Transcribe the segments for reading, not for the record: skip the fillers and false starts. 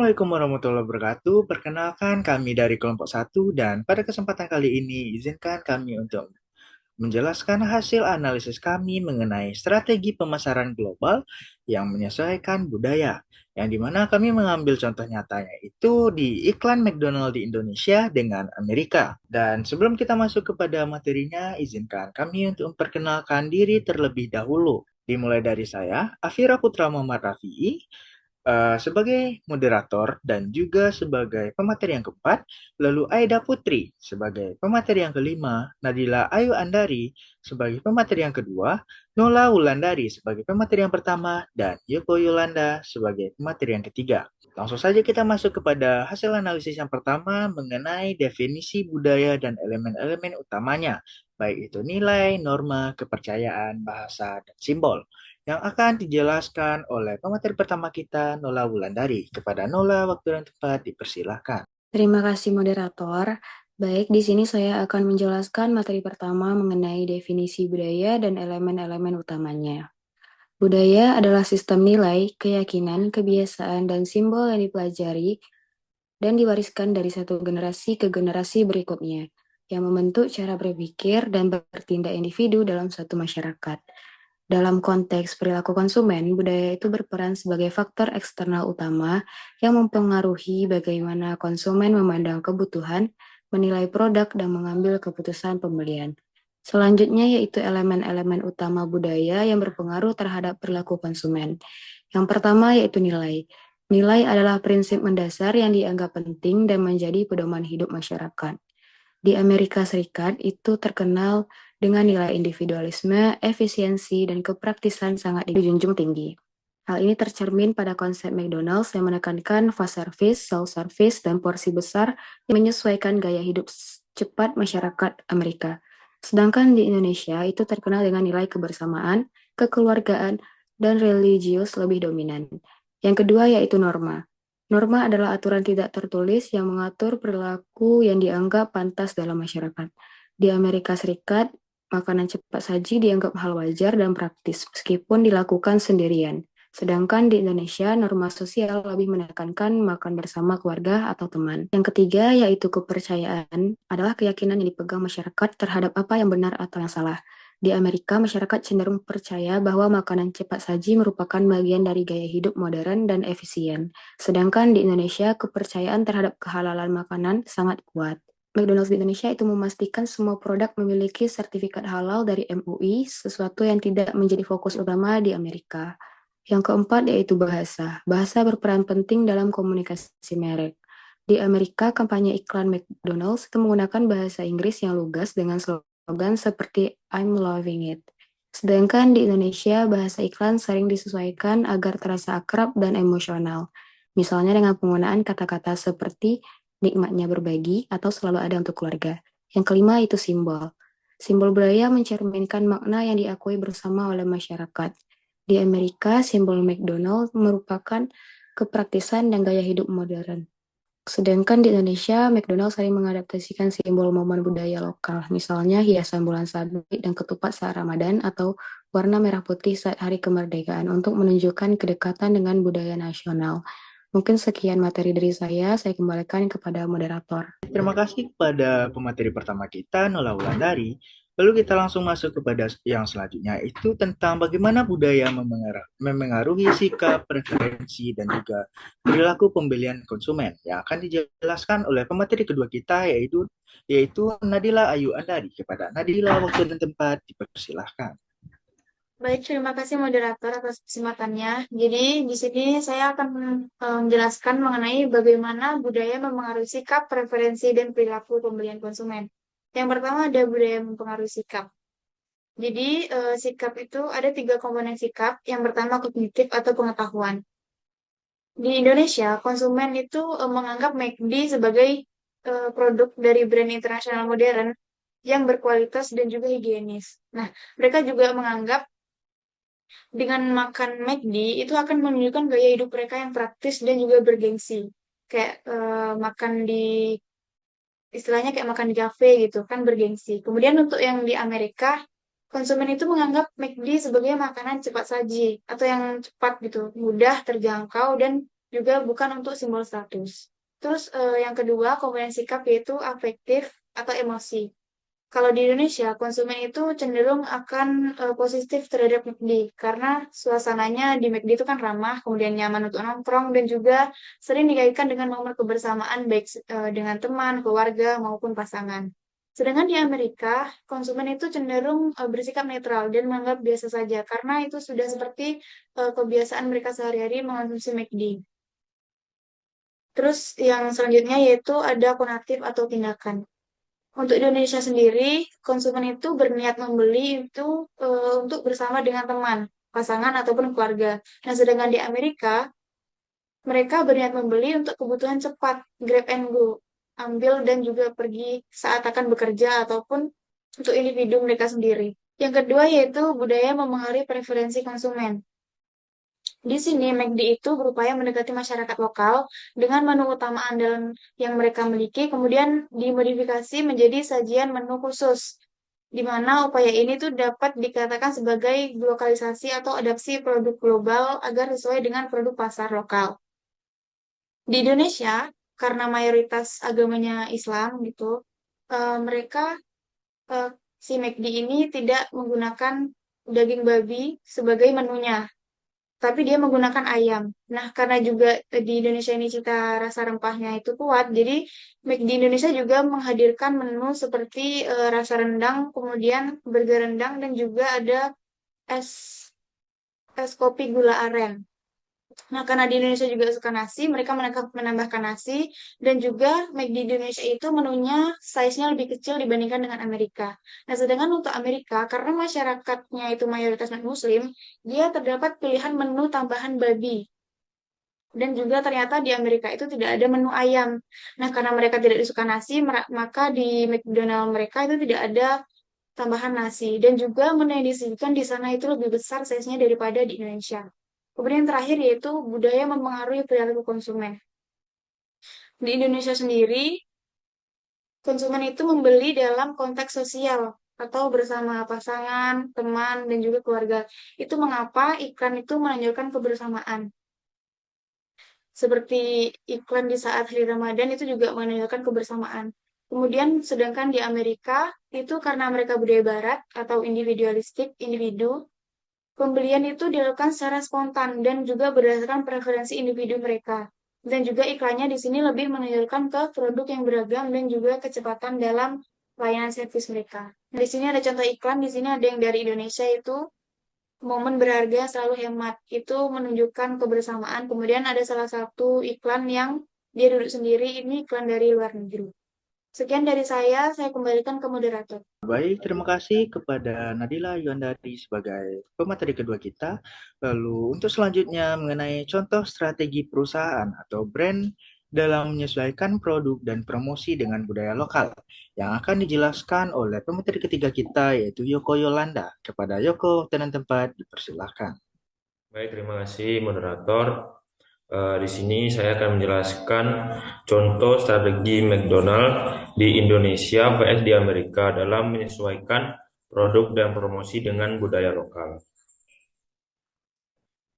Assalamualaikum warahmatullahi wabarakatuh. Perkenalkan kami dari kelompok satu dan pada kesempatan kali ini izinkan kami untuk menjelaskan hasil analisis kami mengenai strategi pemasaran global yang menyesuaikan budaya. Yang dimana kami mengambil contoh nyatanya itu di iklan McDonald di Indonesia dengan Amerika. Dan sebelum kita masuk kepada materinya, izinkan kami untuk memperkenalkan diri terlebih dahulu. Dimulai dari saya, Afira Putra Muhammad Rafi'i, sebagai moderator dan juga sebagai pemateri yang keempat, lalu Aida Putri sebagai pemateri yang kelima, Nadila Ayu Andari sebagai pemateri yang kedua, Nola Wulandari sebagai pemateri yang pertama, dan Yoko Yolanda sebagai pemateri yang ketiga. Langsung saja kita masuk kepada hasil analisis yang pertama mengenai definisi budaya dan elemen-elemen utamanya, baik itu nilai, norma, kepercayaan, bahasa, dan simbol yang akan dijelaskan oleh pemateri pertama kita, Nola Wulandari. Kepada Nola, waktu dan tempat dipersilahkan. Terima kasih moderator. Baik, di sini saya akan menjelaskan materi pertama mengenai definisi budaya dan elemen-elemen utamanya. Budaya adalah sistem nilai, keyakinan, kebiasaan, dan simbol yang dipelajari dan diwariskan dari satu generasi ke generasi berikutnya, yang membentuk cara berpikir dan bertindak individu dalam suatu masyarakat. Dalam konteks perilaku konsumen, budaya itu berperan sebagai faktor eksternal utama yang mempengaruhi bagaimana konsumen memandang kebutuhan, menilai produk, dan mengambil keputusan pembelian. Selanjutnya yaitu elemen-elemen utama budaya yang berpengaruh terhadap perilaku konsumen. Yang pertama yaitu nilai. Nilai adalah prinsip mendasar yang dianggap penting dan menjadi pedoman hidup masyarakat. Di Amerika Serikat itu terkenal dengan nilai individualisme, efisiensi, dan kepraktisan sangat dijunjung tinggi. Hal ini tercermin pada konsep McDonald's yang menekankan fast service, self service, dan porsi besar yang menyesuaikan gaya hidup cepat masyarakat Amerika. Sedangkan di Indonesia itu terkenal dengan nilai kebersamaan, kekeluargaan, dan religius lebih dominan. Yang kedua yaitu norma. Norma adalah aturan tidak tertulis yang mengatur perilaku yang dianggap pantas dalam masyarakat. Di Amerika Serikat, makanan cepat saji dianggap hal wajar dan praktis meskipun dilakukan sendirian. Sedangkan di Indonesia, norma sosial lebih menekankan makan bersama keluarga atau teman. Yang ketiga yaitu kepercayaan adalah keyakinan yang dipegang masyarakat terhadap apa yang benar atau yang salah. Di Amerika, masyarakat cenderung percaya bahwa makanan cepat saji merupakan bagian dari gaya hidup modern dan efisien. Sedangkan di Indonesia, kepercayaan terhadap kehalalan makanan sangat kuat. McDonald's di Indonesia itu memastikan semua produk memiliki sertifikat halal dari MUI, sesuatu yang tidak menjadi fokus utama di Amerika. Yang keempat yaitu bahasa. Bahasa berperan penting dalam komunikasi merek. Di Amerika, kampanye iklan McDonald's itu menggunakan bahasa Inggris yang lugas dengan slogan seperti I'm loving it. Sedangkan di Indonesia, bahasa iklan sering disesuaikan agar terasa akrab dan emosional. Misalnya dengan penggunaan kata-kata seperti nikmatnya berbagi atau selalu ada untuk keluarga. Yang kelima itu simbol. Simbol budaya mencerminkan makna yang diakui bersama oleh masyarakat. Di Amerika, simbol McDonald merupakan kepraktisan dan gaya hidup modern. Sedangkan di Indonesia, McDonald sering mengadaptasikan simbol momen budaya lokal, misalnya hiasan bulan sabit dan ketupat saat Ramadan atau warna merah putih saat hari kemerdekaan untuk menunjukkan kedekatan dengan budaya nasional. Mungkin sekian materi dari saya kembalikan kepada moderator. Terima kasih kepada pemateri pertama kita, Nola Wulandari. Lalu kita langsung masuk kepada yang selanjutnya, itu tentang bagaimana budaya memengaruhi sikap, preferensi, dan juga perilaku pembelian konsumen. Yang akan dijelaskan oleh pemateri kedua kita, yaitu Nadila Ayu Andari. Kepada Nadila, waktu dan tempat dipersilahkan. Baik, terima kasih moderator atas kesempatannya. Jadi, di sini saya akan menjelaskan mengenai bagaimana budaya mempengaruhi sikap, preferensi, dan perilaku pembelian konsumen. Yang pertama ada budaya mempengaruhi sikap. Jadi, sikap itu ada tiga komponen sikap. Yang pertama kognitif atau pengetahuan. Di Indonesia, konsumen itu menganggap McD sebagai produk dari brand internasional modern yang berkualitas dan juga higienis. Nah, mereka juga menganggap dengan makan McD itu akan menunjukkan gaya hidup mereka yang praktis dan juga bergengsi. Kayak makan di istilahnya kayak makan di kafe gitu kan bergengsi. Kemudian untuk yang di Amerika, konsumen itu menganggap McD sebagai makanan cepat saji atau yang cepat gitu, mudah terjangkau dan juga bukan untuk simbol status. Terus yang kedua, komponen sikap yaitu afektif atau emosi. Kalau di Indonesia, konsumen itu cenderung akan positif terhadap McD karena suasananya di McD itu kan ramah, kemudian nyaman untuk nongkrong dan juga sering dikaitkan dengan momen kebersamaan baik dengan teman, keluarga maupun pasangan. Sedangkan di Amerika, konsumen itu cenderung bersikap netral dan menganggap biasa saja karena itu sudah seperti kebiasaan mereka sehari-hari mengonsumsi McD. Terus yang selanjutnya yaitu ada konatif atau tindakan. Untuk Indonesia sendiri, konsumen itu berniat membeli itu untuk bersama dengan teman, pasangan ataupun keluarga. Nah, sedangkan di Amerika, mereka berniat membeli untuk kebutuhan cepat, grab and go, ambil dan juga pergi saat akan bekerja ataupun untuk individu mereka sendiri. Yang kedua yaitu budaya memengaruhi preferensi konsumen. Di sini, McD itu berupaya mendekati masyarakat lokal dengan menu utama andalan yang mereka miliki, kemudian dimodifikasi menjadi sajian menu khusus, di mana upaya ini tuh dapat dikatakan sebagai lokalisasi atau adaptasi produk global agar sesuai dengan produk pasar lokal. Di Indonesia, karena mayoritas agamanya Islam gitu, mereka eh, si McD ini tidak menggunakan daging babi sebagai menunya, tapi dia menggunakan ayam. Nah, karena juga di Indonesia ini cita rasa rempahnya itu kuat, jadi McD di Indonesia juga menghadirkan menu seperti rasa rendang, kemudian burger rendang, dan juga ada es es kopi gula aren. Nah, karena di Indonesia juga suka nasi, mereka menambahkan nasi, dan juga McD di Indonesia itu menunya size-nya lebih kecil dibandingkan dengan Amerika. Nah, sedangkan untuk Amerika, karena masyarakatnya itu mayoritas non-Muslim, dia terdapat pilihan menu tambahan babi. Dan juga ternyata di Amerika itu tidak ada menu ayam. Nah, karena mereka tidak disuka nasi, maka di McDonald mereka itu tidak ada tambahan nasi. Dan juga menu yang disajikan di sana itu lebih besar size-nya daripada di Indonesia. Kemudian yang terakhir yaitu budaya mempengaruhi perilaku konsumen. Di Indonesia sendiri, konsumen itu membeli dalam konteks sosial atau bersama pasangan, teman, dan juga keluarga. Itu mengapa iklan itu menunjukkan kebersamaan. Seperti iklan di saat hari Ramadan itu juga menunjukkan kebersamaan. Kemudian sedangkan di Amerika itu karena mereka budaya barat atau individualistik, individu, pembelian itu dilakukan secara spontan dan juga berdasarkan preferensi individu mereka. Dan juga iklannya di sini lebih menunjukkan ke produk yang beragam dan juga kecepatan dalam layanan servis mereka. Nah, di sini ada contoh iklan, di sini ada yang dari Indonesia itu momen berharga selalu hemat. Itu menunjukkan kebersamaan. Kemudian ada salah satu iklan yang dia duduk sendiri, ini iklan dari luar negeri. Sekian dari saya kembalikan ke moderator. Baik, terima kasih kepada Nadila Yuandari sebagai pemateri kedua kita. Lalu untuk selanjutnya mengenai contoh strategi perusahaan atau brand dalam menyesuaikan produk dan promosi dengan budaya lokal yang akan dijelaskan oleh pemateri ketiga kita yaitu Yoko Yolanda. Kepada Yoko, waktu dan tempat dipersilahkan. Baik, terima kasih moderator. Di sini saya akan menjelaskan contoh strategi McDonald di Indonesia vs di Amerika dalam menyesuaikan produk dan promosi dengan budaya lokal.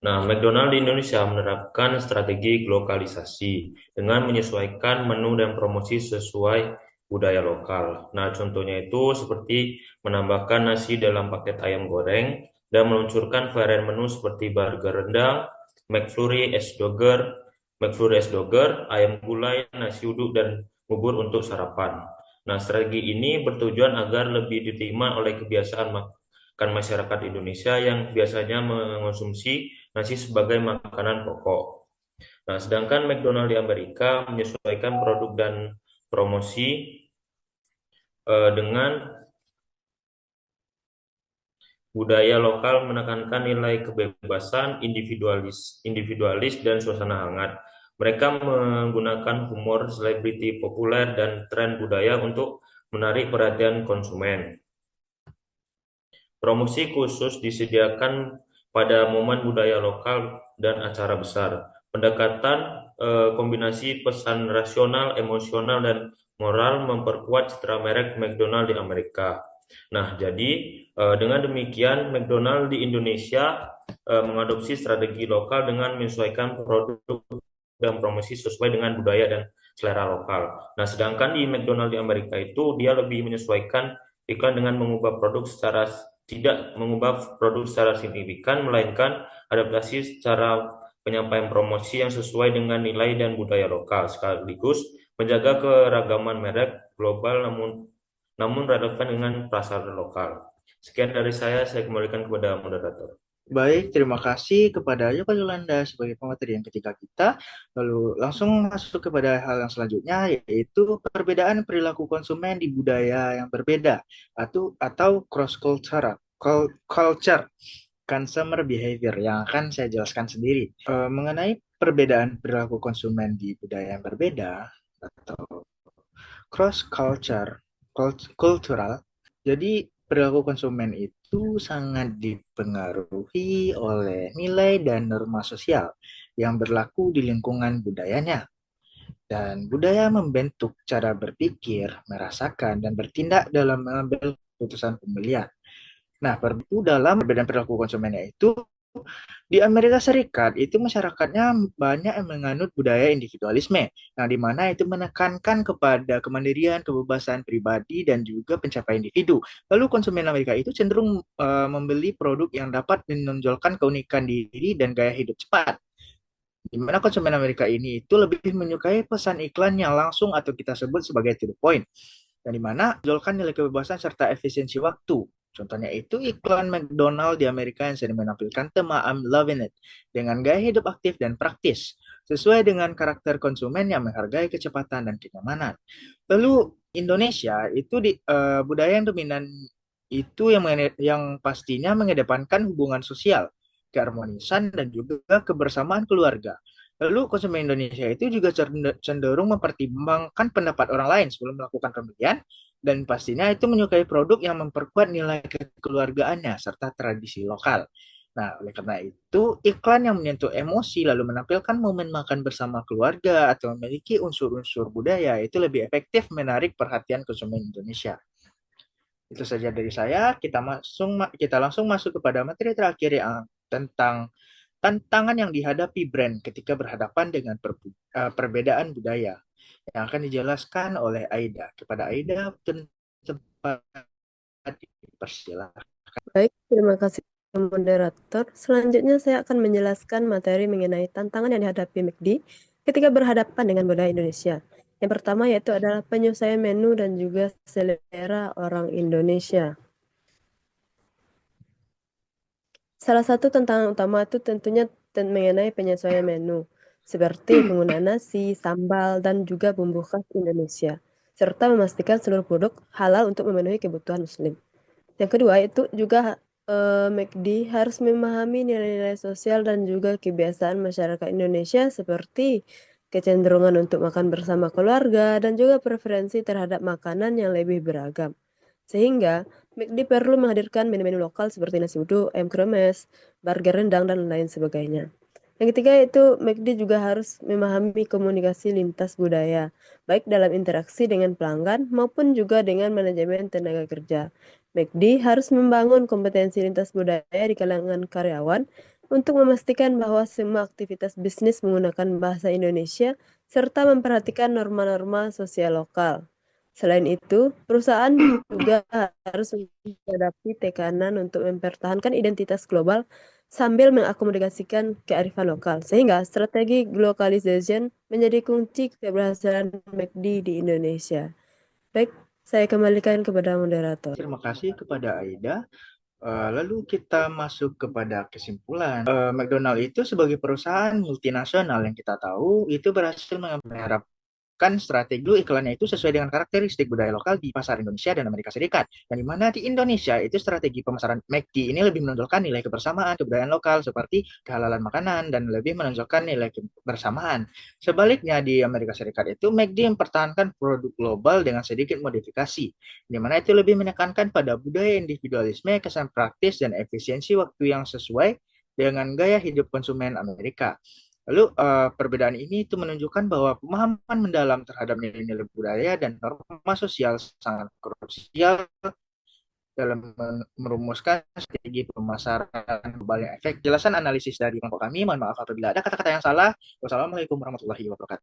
Nah, McDonald di Indonesia menerapkan strategi lokalisasi dengan menyesuaikan menu dan promosi sesuai budaya lokal. Nah, contohnya itu seperti menambahkan nasi dalam paket ayam goreng dan meluncurkan varian menu seperti burger rendang, McFlurry es doger, ayam gulai, nasi uduk, dan bubur untuk sarapan. Nah, strategi ini bertujuan agar lebih diterima oleh kebiasaan makan masyarakat Indonesia yang biasanya mengonsumsi nasi sebagai makanan pokok. Nah, sedangkan McDonald di Amerika menyesuaikan produk dan promosi dengan budaya lokal, menekankan nilai kebebasan, individualis dan suasana hangat. Mereka menggunakan humor, selebriti populer, dan tren budaya untuk menarik perhatian konsumen. Promosi khusus disediakan pada momen budaya lokal dan acara besar. Pendekatan kombinasi pesan rasional, emosional, dan moral memperkuat citra merek McDonald di Amerika. Nah, jadi dengan demikian McDonald di Indonesia mengadopsi strategi lokal dengan menyesuaikan produk dan promosi sesuai dengan budaya dan selera lokal. Nah, sedangkan di McDonald di Amerika itu dia lebih menyesuaikan iklan dengan tidak mengubah produk secara signifikan, melainkan adaptasi secara penyampaian promosi yang sesuai dengan nilai dan budaya lokal, sekaligus menjaga keragaman merek global namun relevan dengan pasar lokal. Sekian dari saya kembalikan kepada moderator. Baik, terima kasih kepada Yoko Yolanda sebagai pemateri yang ketiga kita. Lalu langsung masuk kepada hal yang selanjutnya, yaitu perbedaan perilaku konsumen di budaya yang berbeda atau cross culture consumer behavior yang akan saya jelaskan sendiri. Mengenai perbedaan perilaku konsumen di budaya yang berbeda atau cross cultural. Jadi perilaku konsumen itu sangat dipengaruhi oleh nilai dan norma sosial yang berlaku di lingkungan budayanya. Dan budaya membentuk cara berpikir, merasakan, dan bertindak dalam mengambil keputusan pembelian. Nah, dalam perbedaan perilaku konsumennya itu di Amerika Serikat itu masyarakatnya banyak yang menganut budaya individualisme, yang dimana itu menekankan kepada kemandirian, kebebasan pribadi, dan juga pencapaian individu. Lalu konsumen Amerika itu cenderung membeli produk yang dapat menonjolkan keunikan diri dan gaya hidup cepat. Di mana konsumen Amerika ini itu lebih menyukai pesan iklan yang langsung atau kita sebut sebagai to the point, yang dimana menonjolkan nilai kebebasan serta efisiensi waktu. Contohnya itu iklan McDonald di Amerika yang sering menampilkan tema I'm loving it dengan gaya hidup aktif dan praktis, sesuai dengan karakter konsumen yang menghargai kecepatan dan kenyamanan. Lalu Indonesia itu budaya yang dominan itu yang pastinya mengedepankan hubungan sosial, keharmonisan dan juga kebersamaan keluarga. Lalu konsumen Indonesia itu juga cenderung mempertimbangkan pendapat orang lain sebelum melakukan pembelian, dan pastinya itu menyukai produk yang memperkuat nilai kekeluargaannya serta tradisi lokal. Nah, oleh karena itu, iklan yang menyentuh emosi lalu menampilkan momen makan bersama keluarga atau memiliki unsur-unsur budaya itu lebih efektif menarik perhatian konsumen Indonesia. Itu saja dari saya. Kita langsung masuk kepada materi terakhir yang tentang tantangan yang dihadapi brand ketika berhadapan dengan perbedaan budaya, yang akan dijelaskan oleh Aida. Kepada Aida, tempat dipersilakan. Baik, terima kasih moderator. Selanjutnya saya akan menjelaskan materi mengenai tantangan yang dihadapi McD ketika berhadapan dengan budaya Indonesia. Yang pertama yaitu adalah penyesuaian menu dan juga selera orang Indonesia. Salah satu tantangan utama itu tentunya mengenai penyesuaian menu, seperti penggunaan nasi, sambal, dan juga bumbu khas Indonesia, serta memastikan seluruh produk halal untuk memenuhi kebutuhan Muslim. Yang kedua itu juga McD harus memahami nilai-nilai sosial dan juga kebiasaan masyarakat Indonesia seperti kecenderungan untuk makan bersama keluarga dan juga preferensi terhadap makanan yang lebih beragam. Sehingga McD perlu menghadirkan menu-menu lokal seperti nasi uduk, ayam kremes, burger rendang, dan lain sebagainya. Yang ketiga itu McD juga harus memahami komunikasi lintas budaya, baik dalam interaksi dengan pelanggan maupun juga dengan manajemen tenaga kerja. McD harus membangun kompetensi lintas budaya di kalangan karyawan untuk memastikan bahwa semua aktivitas bisnis menggunakan bahasa Indonesia serta memperhatikan norma-norma sosial lokal. Selain itu, perusahaan juga harus menghadapi tekanan untuk mempertahankan identitas global sambil mengakomodasikan kearifan lokal, sehingga strategi globalization menjadi kunci keberhasilan McD di Indonesia. Baik, saya kembalikan kepada moderator. Terima kasih kepada Aida. Lalu kita masuk kepada kesimpulan. McDonald itu sebagai perusahaan multinasional yang kita tahu itu berhasil mengharapkan strategi iklannya itu sesuai dengan karakteristik budaya lokal di pasar Indonesia dan Amerika Serikat. Yang dimana di Indonesia itu strategi pemasaran McD ini lebih menonjolkan nilai kebersamaan, kebudayaan lokal seperti kehalalan makanan dan lebih menonjolkan nilai kebersamaan. Sebaliknya di Amerika Serikat itu McD mempertahankan produk global dengan sedikit modifikasi, di mana itu lebih menekankan pada budaya individualisme, kesan praktis dan efisiensi waktu yang sesuai dengan gaya hidup konsumen Amerika. Lalu perbedaan ini itu menunjukkan bahwa pemahaman mendalam terhadap nilai-nilai budaya dan norma sosial sangat krusial dalam merumuskan strategi pemasaran global yang efektif. Jelasan analisis dari kelompok kami, mohon maaf apabila ada kata-kata yang salah. Wassalamualaikum warahmatullahi wabarakatuh.